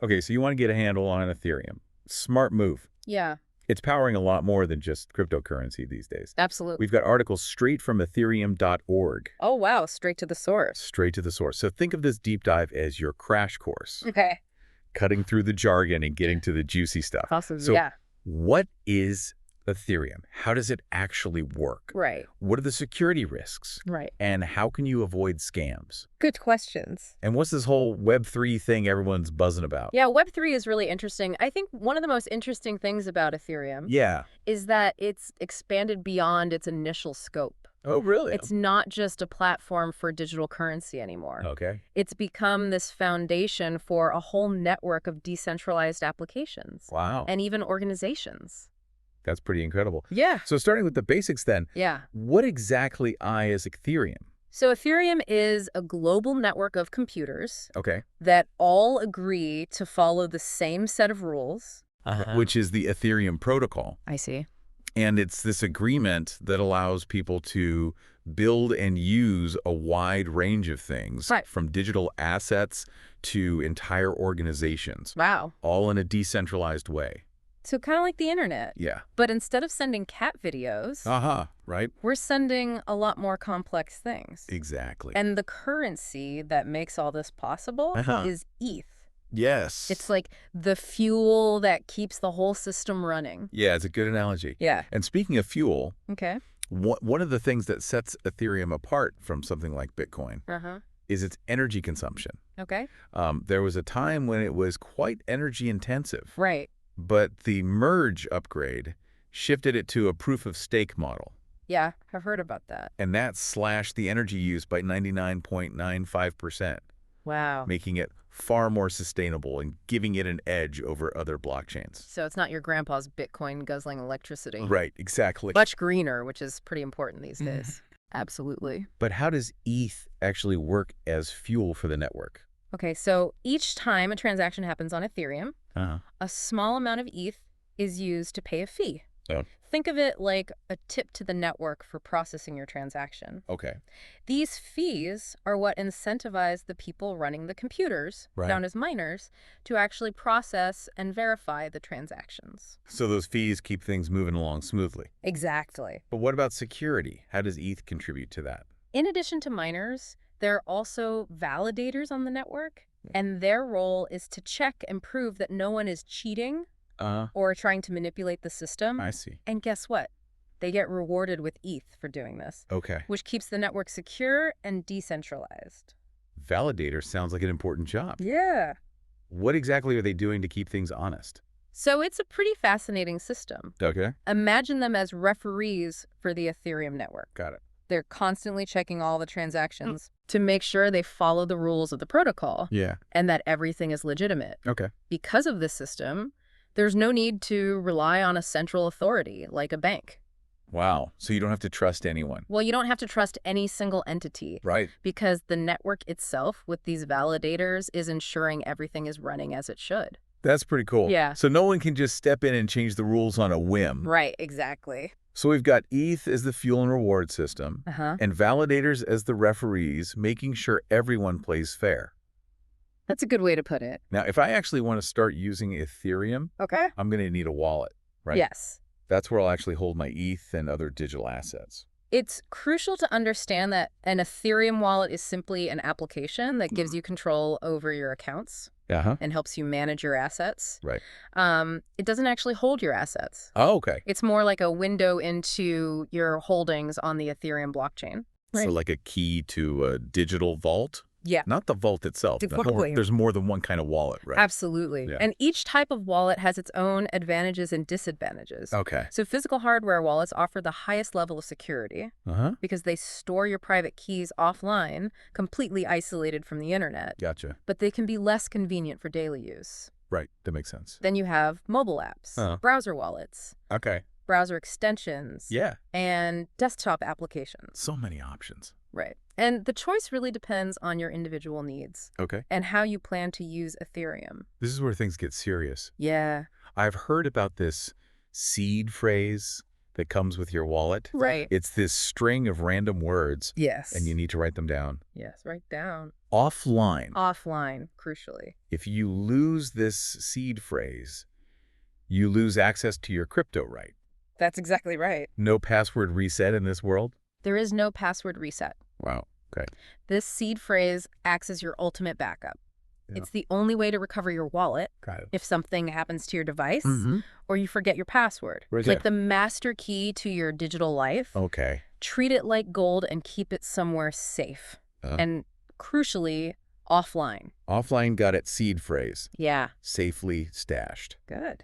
Okay, so you want to get a handle on Ethereum. Smart move. Yeah, It's powering a lot more than just cryptocurrency these days. absolutely. We've got articles straight from Ethereum.org, Oh, wow. Straight to the source. straight to the source. So think of this deep dive as your crash course, Okay. cutting through the jargon and getting to the juicy stuff. Awesome. So Yeah. what is Ethereum? How does it actually work? Right. What are the security risks? Right. And how can you avoid scams? Good questions. And what's this whole Web3 thing everyone's buzzing about? Yeah, Web3 is really interesting. I think one of the most interesting things about Ethereum Yeah. is that it's expanded beyond its initial scope. Oh, really? It's not just a platform for digital currency anymore. Okay. It's become this foundation for a whole network of decentralized applications Wow. and even organizations. That's pretty incredible. Yeah. So starting with the basics then, Yeah. what exactly is Ethereum? So Ethereum is a global network of computers Okay. that all agree to follow the same set of rules. Which is the Ethereum protocol. I see. And it's this agreement that allows people to build and use a wide range of things, Right. from digital assets to entire organizations, Wow. all in a decentralized way. So kind of like the internet. Yeah. But instead of sending cat videos, Right? we're sending a lot more complex things. Exactly. And the currency that makes all this possible is ETH. Yes. It's like the fuel that keeps the whole system running. Yeah, it's a good analogy. Yeah. And speaking of fuel, Okay. one of the things that sets Ethereum apart from something like Bitcoin Uh-huh. is its energy consumption. Okay. There was a time when it was quite energy intensive, Right. but the merge upgrade shifted it to a proof-of-stake model, Yeah, I've heard about that. and that slashed the energy use by 99.95%, Wow. making it far more sustainable and giving it an edge over other blockchains. So it's not your grandpa's Bitcoin guzzling electricity. Right, exactly. Much greener, which is pretty important these days. Absolutely. But how does ETH actually work as fuel for the network? Okay, so each time a transaction happens on Ethereum, Uh-huh. a small amount of ETH is used to pay a fee. Oh. Think of it like a tip to the network for processing your transaction. Okay. These fees are what incentivize the people running the computers, Right. known as miners, to actually process and verify the transactions. So those fees keep things moving along smoothly. Exactly. But what about security? How does ETH contribute to that? In addition to miners, there are also validators on the network, and their role is to check and prove that no one is cheating or trying to manipulate the system. I see. And guess what? They get rewarded with ETH for doing this, Okay. which keeps the network secure and decentralized. Validator sounds like an important job. Yeah. What exactly are they doing to keep things honest? So it's a pretty fascinating system. Okay. Imagine them as referees for the Ethereum network. Got it. They're constantly checking all the transactions to make sure they follow the rules of the protocol Yeah. and that everything is legitimate. Okay. Because of this system, there's no need to rely on a central authority like a bank. Wow. So you don't have to trust anyone. Well, you don't have to trust any single entity Right. because the network itself with these validators is ensuring everything is running as it should. That's pretty cool. Yeah. So no one can just step in and change the rules on a whim. Right, exactly. So we've got ETH as the fuel and reward system, Uh-huh. and validators as the referees, making sure everyone plays fair. That's a good way to put it. Now, if I actually want to start using Ethereum, Okay. I'm going to need a wallet, right? Yes. That's where I'll actually hold my ETH and other digital assets. It's crucial to understand that an Ethereum wallet is simply an application that gives you control over your accounts and helps you manage your assets. Right. It doesn't actually hold your assets. Oh, okay. It's more like a window into your holdings on the Ethereum blockchain. So like a key to a digital vault? Yeah. Not the vault itself. Exactly. There's more than one kind of wallet, right? Absolutely. Yeah. And each type of wallet has its own advantages and disadvantages. Okay. So physical hardware wallets offer the highest level of security Uh-huh. because they store your private keys offline, completely isolated from the internet. Gotcha. But they can be less convenient for daily use. Right. That makes sense. Then you have mobile apps, browser wallets, Okay. browser extensions, Yeah. and desktop applications. So many options. Right. And the choice really depends on your individual needs Okay. and how you plan to use Ethereum. This is where things get serious. Yeah. I've heard about this seed phrase that comes with your wallet. Right. It's this string of random words, Yes. and you need to write them down. Yes, write down. Offline. Offline, crucially. If you lose this seed phrase, you lose access to your crypto, right? That's exactly right. No password reset in this world? There is no password reset. Wow. Okay. This seed phrase acts as your ultimate backup. Yeah. It's the only way to recover your wallet Got it. if something happens to your device Mm-hmm. or you forget your password. Right It's like there. the master key to your digital life. Okay. Treat it like gold and keep it somewhere safe. And crucially, offline. Offline got its seed phrase. Yeah. Safely stashed. Good.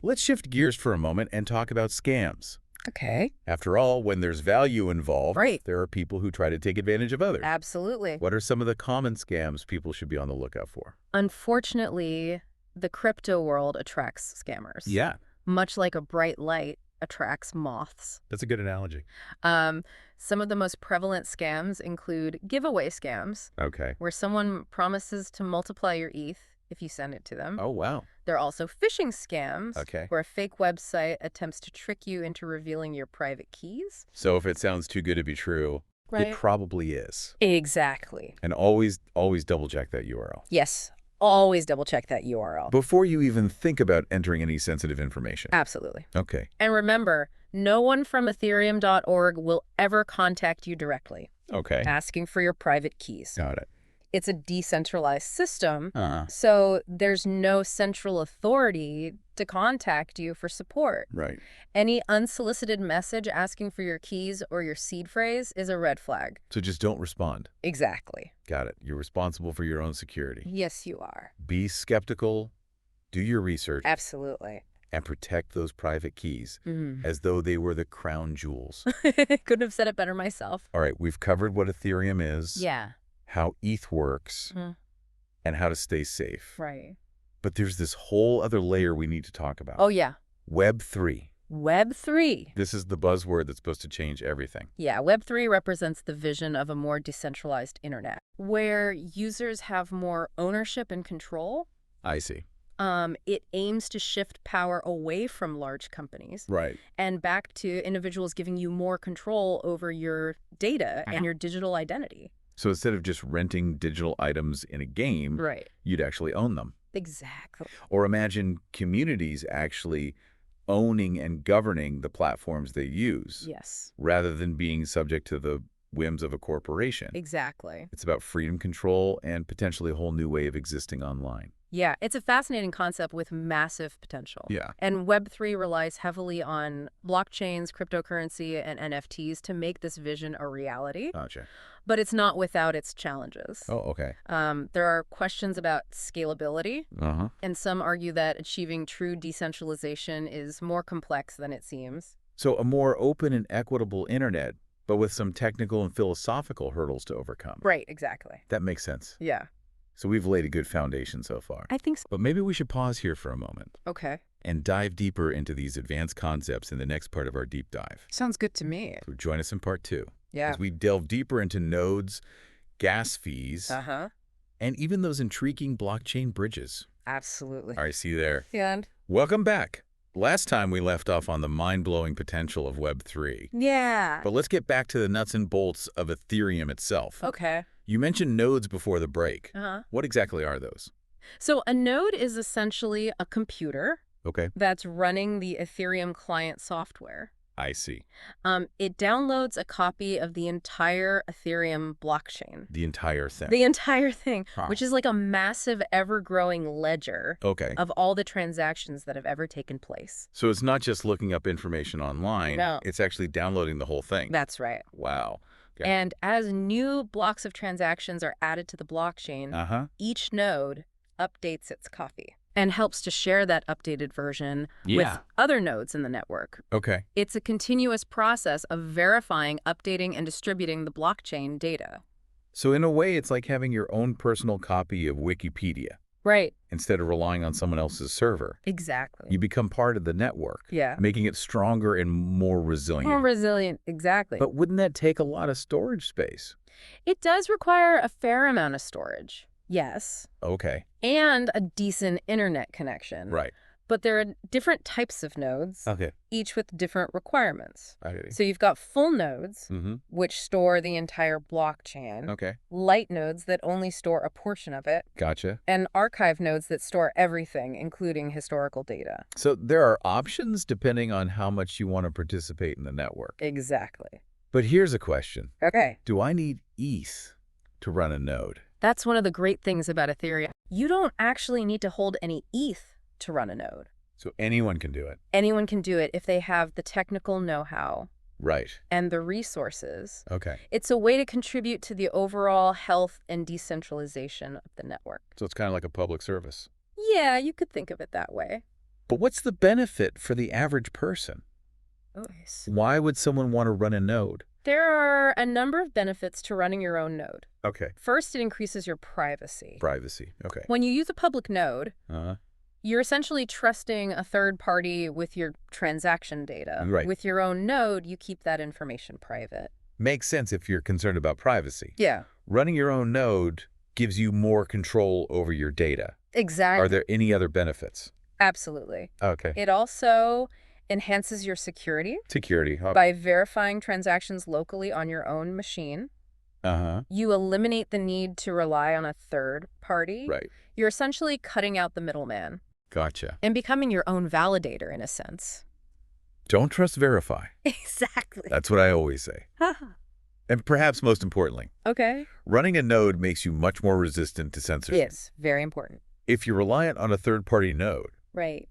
Let's shift gears for a moment and talk about scams. Okay. After all, when there's value involved, Right. there are people who try to take advantage of others. Absolutely. What are some of the common scams people should be on the lookout for? Unfortunately, the crypto world attracts scammers. Yeah, Much like a bright light attracts moths. that's a good analogy. Some of the most prevalent scams include giveaway scams, Okay. where someone promises to multiply your ETH if you send it to them. Oh, wow. There are also phishing scams, Okay. where a fake website attempts to trick you into revealing your private keys. So if it sounds too good to be true, it probably is. Exactly. And always double check that URL. Yes. Always double check that URL. Before you even think about entering any sensitive information. Absolutely. Okay. And remember, no one from Ethereum.org will ever contact you directly, Okay. asking for your private keys. Got it. It's a decentralized system, Uh-huh. so there's no central authority to contact you for support. Right. Any unsolicited message asking for your keys or your seed phrase is a red flag. So just don't respond. Exactly. Got it. You're responsible for your own security. Yes, you are. Be skeptical, do your research, Absolutely. and protect those private keys Mm. as though they were the crown jewels. Couldn't have said it better myself. All right, we've covered what Ethereum is, Yeah. how ETH works, Mm. and how to stay safe. Right. But there's this whole other layer we need to talk about. Oh, yeah. Web3. Web3. This is the buzzword that's supposed to change everything. Yeah, Web3 represents the vision of a more decentralized internet, where users have more ownership and control. I see. It aims to shift power away from large companies Right. and back to individuals giving you more control over your data and your digital identity. So instead of just renting digital items in a game, Right. you'd actually own them. Exactly. Or imagine communities actually owning and governing the platforms they use, Yes. rather than being subject to the whims of a corporation. Exactly. It's about freedom, control, and potentially a whole new way of existing online. Yeah, it's a fascinating concept with massive potential. Yeah. And Web3 relies heavily on blockchains, cryptocurrency, and NFTs to make this vision a reality. Gotcha. But it's not without its challenges. Oh, okay. There are questions about scalability, Uh-huh. and some argue that achieving true decentralization is more complex than it seems. So a more open and equitable internet, but with some technical and philosophical hurdles to overcome. Right, exactly. That makes sense. Yeah. So we've laid a good foundation so far. I think so. But maybe we should pause here for a moment Okay. and dive deeper into these advanced concepts in the next part of our deep dive. Sounds good to me. So join us in part 2 Yeah. as we delve deeper into nodes, gas fees, Uh-huh. and even those intriguing blockchain bridges. Absolutely. All right, see you there. And Welcome back. Last time we left off on the mind-blowing potential of Web3. yeah. But let's get back to the nuts and bolts of Ethereum itself. Okay. You mentioned nodes before the break. Uh-huh. What exactly are those? So a node is essentially a computer Okay, that's running the Ethereum client software. I see. It downloads a copy of the entire Ethereum blockchain. The entire thing. The entire thing, Huh. which is like a massive, ever-growing ledger Okay. of all the transactions that have ever taken place. So it's not just looking up information online. No. It's actually downloading the whole thing. That's right. Wow. Okay. And as new blocks of transactions are added to the blockchain, Uh-huh. each node updates its copy and helps to share that updated version Yeah. with other nodes in the network. Okay. It's a continuous process of verifying, updating, and distributing the blockchain data. So in a way, it's like having your own personal copy of Wikipedia Right. instead of relying on someone else's server. Exactly. You become part of the network, Yeah. making it stronger and more resilient. More resilient. Exactly. But wouldn't that take a lot of storage space? It does require a fair amount of storage. Yes. Okay. And a decent internet connection. Right. But there are different types of nodes, Okay. each with different requirements. Okay. So you've got full nodes, Mm-hmm. which store the entire blockchain, Okay. light nodes that only store a portion of it, Gotcha. and archive nodes that store everything, including historical data. So there are options depending on how much you want to participate in the network. Exactly. But here's a question. Okay. Do I need ETH to run a node? That's one of the great things about Ethereum. You don't actually need to hold any ETH to run a node. So anyone can do it. Anyone can do it if they have the technical know-how Right. and the resources. Okay. It's a way to contribute to the overall health and decentralization of the network. So it's kind of like a public service. Yeah, you could think of it that way. But what's the benefit for the average person? Oh, Why would someone want to run a node? there are a number of benefits to running your own node. Okay. First, it increases your privacy. Privacy. Okay. When you use a public node, Uh-huh. you're essentially trusting a third party with your transaction data. Right. With your own node, you keep that information private. Makes sense if you're concerned about privacy. Yeah, Running your own node gives you more control over your data. exactly. Are there any other benefits? Absolutely. Okay. It also enhances your security Security. by verifying transactions locally on your own machine. Uh-huh. You eliminate the need to rely on a third party. Right. You're essentially cutting out the middleman Gotcha. and becoming your own validator in a sense. Don't trust, verify. Exactly. That's what I always say. And perhaps most importantly, Okay. running a node makes you much more resistant to censorship. Yes, very important. If you're reliant on a third-party node, Right.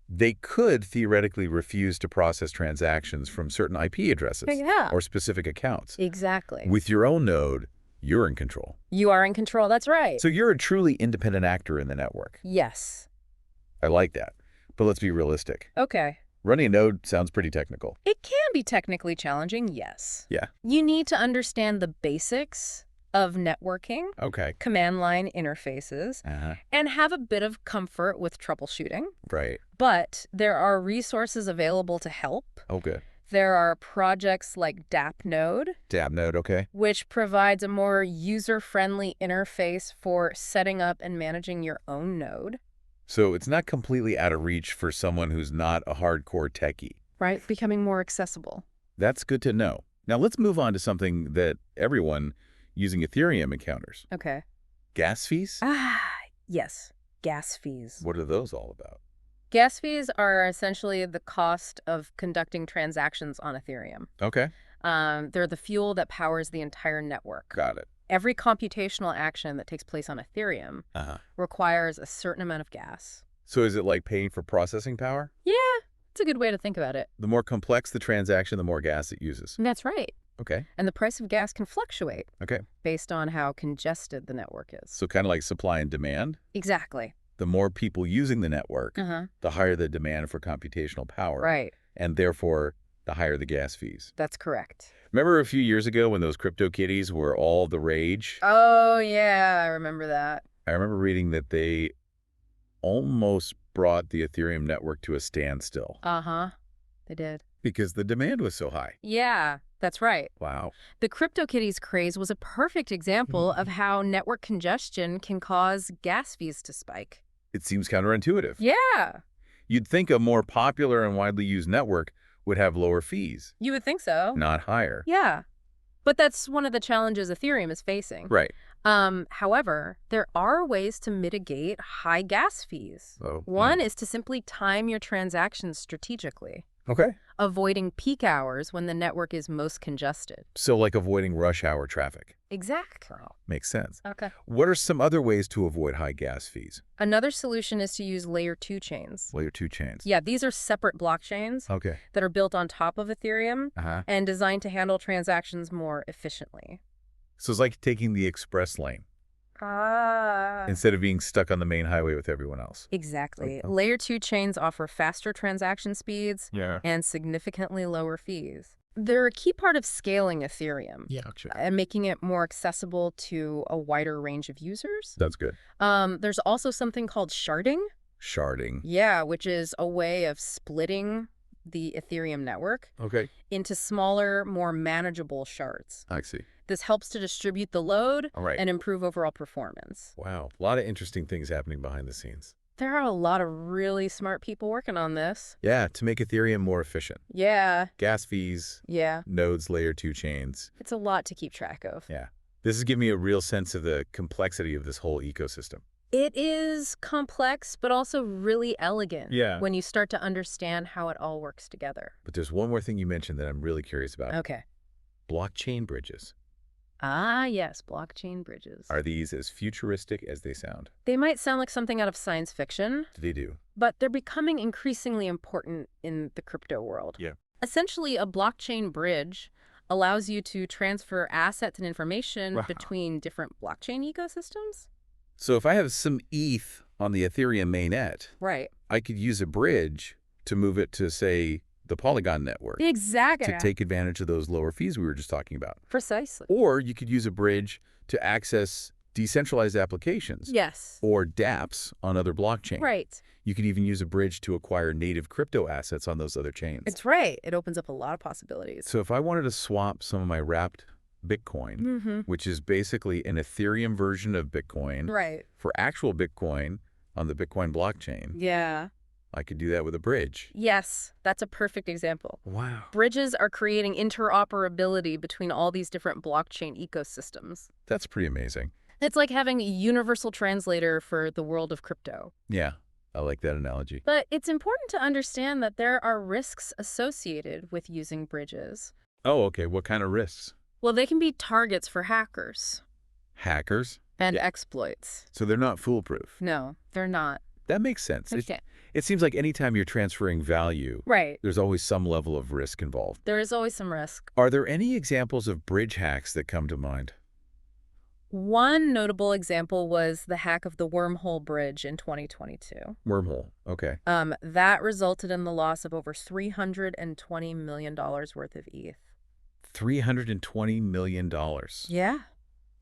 they could theoretically refuse to process transactions from certain IP addresses Yeah. or specific accounts. Exactly. With your own node, you're in control. You are in control. That's right. So you're a truly independent actor in the network. Yes. I like that. But let's be realistic. Okay. Running a node sounds pretty technical. It can be technically challenging, yes. Yeah. You need to understand the basics of networking, Okay. command line interfaces, Uh-huh. and have a bit of comfort with troubleshooting. Right. But there are resources available to help. Oh, good. There are projects like DAppNode, Dab node, okay. which provides a more user-friendly interface for setting up and managing your own node. So it's not completely out of reach for someone who's not a hardcore techie. Right? Becoming more accessible. That's good to know. Now let's move on to something that everyone using Ethereum encounters. Okay. Gas fees? Yes. Gas fees. What are those all about? Gas fees are essentially the cost of conducting transactions on Ethereum. Okay. They're the fuel that powers the entire network. Got it. Every computational action that takes place on Ethereum Uh-huh. requires a certain amount of gas. So is it like paying for processing power? Yeah, it's a good way to think about it. The more complex the transaction, the more gas it uses. That's right. Okay. And the price of gas can fluctuate Okay. based on how congested the network is. So kind of like supply and demand. Exactly. The more people using the network, Uh-huh. the higher the demand for computational power. Right. And therefore, the higher the gas fees. That's correct. Remember a few years ago when those crypto kitties were all the rage? Oh, yeah, I remember that. I remember reading that they almost brought the Ethereum network to a standstill Uh-huh. They did. because the demand was so high. Yeah, that's right. Wow. The CryptoKitties craze was a perfect example of how network congestion can cause gas fees to spike. It seems counterintuitive. Yeah, You'd think a more popular and widely used network would have lower fees, you would think so. not higher. Yeah, but that's one of the challenges Ethereum is facing. Right. However, there are ways to mitigate high gas fees. Oh, One is to simply time your transactions strategically, Okay. avoiding peak hours when the network is most congested. So like avoiding rush hour traffic. Exactly. Makes sense. Okay. What are some other ways to avoid high gas fees? Another solution is to use layer 2 chains. Layer 2 chains. Yeah, these are separate blockchains Okay. that are built on top of Ethereum Uh-huh. and designed to handle transactions more efficiently. So it's like taking the express lane instead of being stuck on the main highway with everyone else. Exactly. Okay. Layer 2 chains offer faster transaction speeds Yeah. and significantly lower fees. They're a key part of scaling Ethereum Yeah, actually. and making it more accessible to a wider range of users. That's good. There's also something called sharding. Sharding. Yeah, which is a way of splitting the Ethereum network Okay. into smaller, more manageable shards. I see. This helps to distribute the load All right. and improve overall performance. Wow. A lot of interesting things happening behind the scenes. There are a lot of really smart people working on this. Yeah, to make Ethereum more efficient. Yeah. Gas fees, Yeah. nodes, layer 2 chains. It's a lot to keep track of. Yeah. This is giving me a real sense of the complexity of this whole ecosystem. It is complex, but also really elegant. Yeah. When you start to understand how it all works together. But there's one more thing you mentioned that I'm really curious about. Okay. Blockchain bridges. Ah, yes, blockchain bridges. Are these as futuristic as they sound? They might sound like something out of science fiction, They do. but they're becoming increasingly important in the crypto world. Yeah. Essentially, a blockchain bridge allows you to transfer assets and information Wow. between different blockchain ecosystems. So if I have some ETH on the Ethereum mainnet, Right. I could use a bridge to move it to, say, the Polygon network Exactly. to take advantage of those lower fees we were just talking about. Precisely. Or you could use a bridge to access decentralized applications Yes. or dApps on other blockchains. Right. You could even use a bridge to acquire native crypto assets on those other chains. It's right. It opens up a lot of possibilities. So if I wanted to swap some of my wrapped Bitcoin, which is basically an Ethereum version of Bitcoin, Right. for actual Bitcoin on the Bitcoin blockchain, Yeah. I could do that with a bridge. Yes, that's a perfect example. Wow. Bridges are creating interoperability between all these different blockchain ecosystems. That's pretty amazing. It's like having a universal translator for the world of crypto. Yeah, I like that analogy. But it's important to understand that there are risks associated with using bridges. Oh, okay. What kind of risks? Well, they can be targets for hackers Hackers? and Yeah. exploits. So they're not foolproof. No, they're not. That makes sense. Okay. It seems like anytime you're transferring value, Right. there's always some level of risk involved. There is always some risk. Are there any examples of bridge hacks that come to mind? One notable example was the hack of the Wormhole Bridge in 2022. Wormhole. Okay. That resulted in the loss of over $320 million worth of ETH. $320 million. Yeah.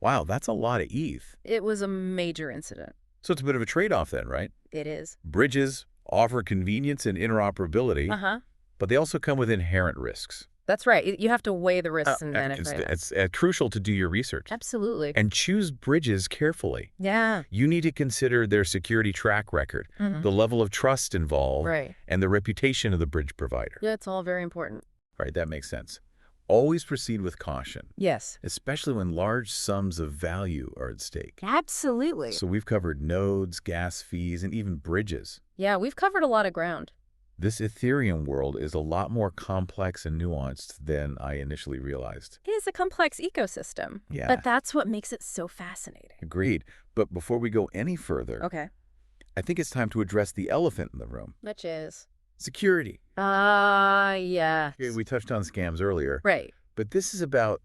Wow, that's a lot of ETH. It was a major incident. So it's a bit of a trade-off then, right? It is. Bridges offer convenience and interoperability, Uh-huh. but they also come with inherent risks. That's right. You have to weigh the risks and It's, benefits. it's crucial to do your research. Absolutely. And choose bridges carefully. Yeah. You need to consider their security track record, the level of trust involved, Right. and the reputation of the bridge provider. Yeah, it's all very important. Right, that makes sense. Always proceed with caution, Yes. especially when large sums of value are at stake. Absolutely. So we've covered nodes, gas fees, and even bridges. Yeah, we've covered a lot of ground. This Ethereum world is a lot more complex and nuanced than I initially realized. It is a complex ecosystem. Yeah. But that's what makes it so fascinating. Agreed. But before we go any further, Okay. I think it's time to address the elephant in the room. Which is? Security. Yes. Okay, we touched on scams earlier. Right. But this is about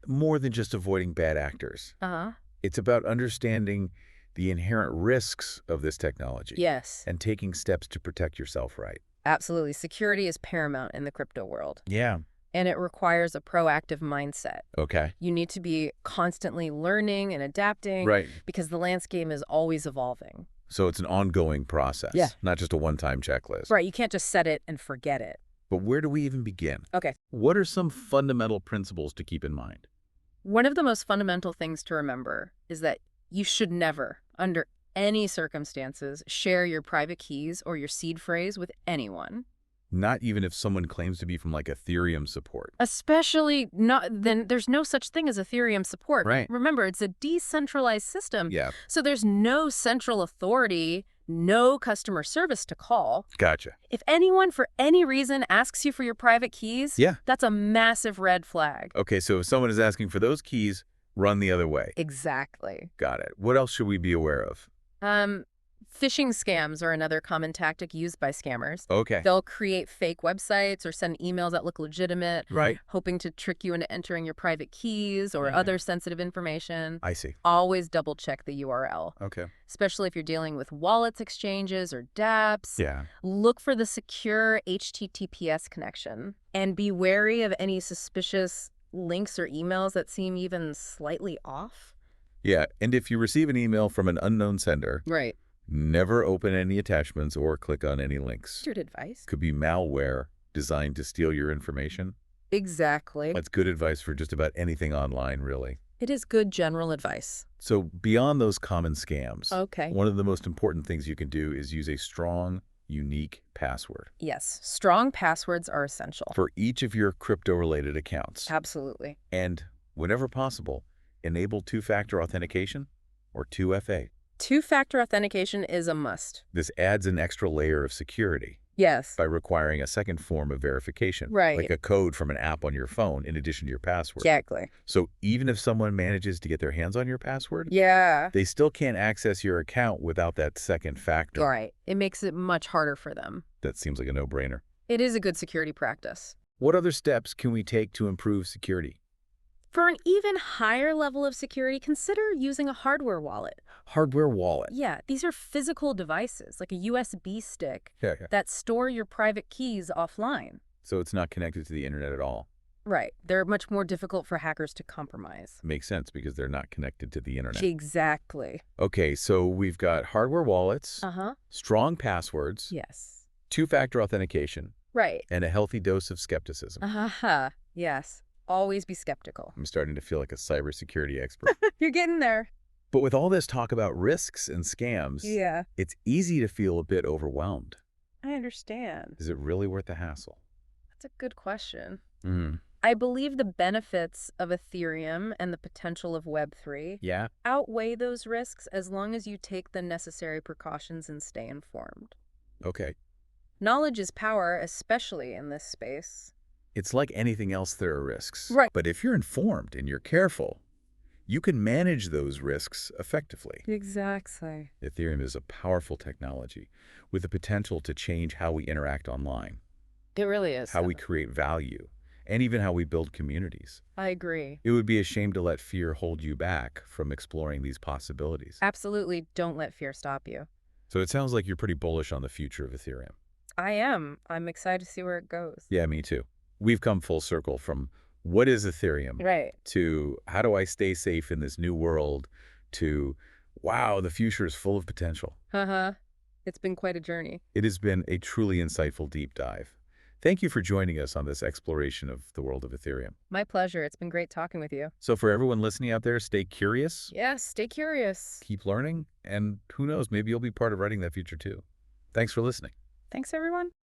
more than just avoiding bad actors. Uh-huh. It's about understanding the inherent risks of this technology. Yes. And taking steps to protect yourself right. Absolutely. Security is paramount in the crypto world. Yeah. And it requires a proactive mindset. Okay. You need to be constantly learning and adapting. Right. Because the landscape is always evolving. So it's an ongoing process. Yeah. Not just a one-time checklist. Right. You can't just set it and forget it. But where do we even begin? Okay. What are some fundamental principles to keep in mind? One of the most fundamental things to remember is that you should never, under any circumstances, share your private keys or your seed phrase with anyone. Not even if someone claims to be from like Ethereum support. Especially then there's no such thing as Ethereum support. Right. Remember, it's a decentralized system. Yeah. So there's no central authority, no customer service to call. Gotcha. If anyone for any reason asks you for your private keys, Yeah. that's a massive red flag. Okay, so if someone is asking for those keys, run the other way. Exactly. Got it. What else should we be aware of? Phishing scams are another common tactic used by scammers. Okay. They'll create fake websites or send emails that look legitimate, Right. hoping to trick you into entering your private keys or other sensitive information. I see. Always double check the URL, Okay. especially if you're dealing with wallets exchanges or dApps. Yeah. Look for the secure HTTPS connection and be wary of any suspicious links or emails that seem even slightly off. Yeah, and if you receive an email from an unknown sender, Right. never open any attachments or click on any links. Good advice. Could be malware designed to steal your information. Exactly. That's good advice for just about anything online, really. It is good general advice. So beyond those common scams, Okay. one of the most important things you can do is use a strong, unique password Yes, strong passwords are essential. for each of your crypto-related accounts. Absolutely. And whenever possible, enable two-factor authentication or 2FA. Two-factor authentication is a must. This adds an extra layer of security Yes. by requiring a second form of verification, Right. like a code from an app on your phone in addition to your password. Exactly. So even if someone manages to get their hands on your password, Yeah. they still can't access your account without that second factor. All right. It makes it much harder for them. That seems like a no-brainer. It is a good security practice. What other steps can we take to improve security? For an even higher level of security, consider using a hardware wallet. Hardware wallet. Yeah, these are physical devices, like a USB stick, Yeah. that store your private keys offline. So it's not connected to the internet at all. Right. They're much more difficult for hackers to compromise. Makes sense because they're not connected to the internet. Exactly. Okay, so we've got hardware wallets, Uh-huh. strong passwords, Yes. two-factor authentication, Right. and a healthy dose of skepticism. Uh-huh. Yes. Always be skeptical. I'm starting to feel like a cybersecurity expert. You're getting there. But with all this talk about risks and scams, Yeah. it's easy to feel a bit overwhelmed. I understand. Is it really worth the hassle? That's a good question. Mm. I believe the benefits of Ethereum and the potential of Web3 Yeah? outweigh those risks as long as you take the necessary precautions and stay informed. Okay. Knowledge is power, especially in this space. It's like anything else, there are risks. Right. But if you're informed and you're careful, you can manage those risks effectively. Exactly. Ethereum is a powerful technology with the potential to change how we interact online, It really is. how we create value, and even how we build communities. I agree. It would be a shame to let fear hold you back from exploring these possibilities. Absolutely, don't let fear stop you. So it sounds like you're pretty bullish on the future of Ethereum. I am. I'm excited to see where it goes. Yeah, me too. We've come full circle from what is Ethereum Right. to how do I stay safe in this new world to, wow, the future is full of potential. Uh-huh. It's been quite a journey. It has been a truly insightful deep dive. Thank you for joining us on this exploration of the world of Ethereum. My pleasure. It's been great talking with you. So for everyone listening out there, stay curious, Yes, stay curious. keep learning, and who knows, maybe you'll be part of writing that future too. Thanks for listening. Thanks, everyone.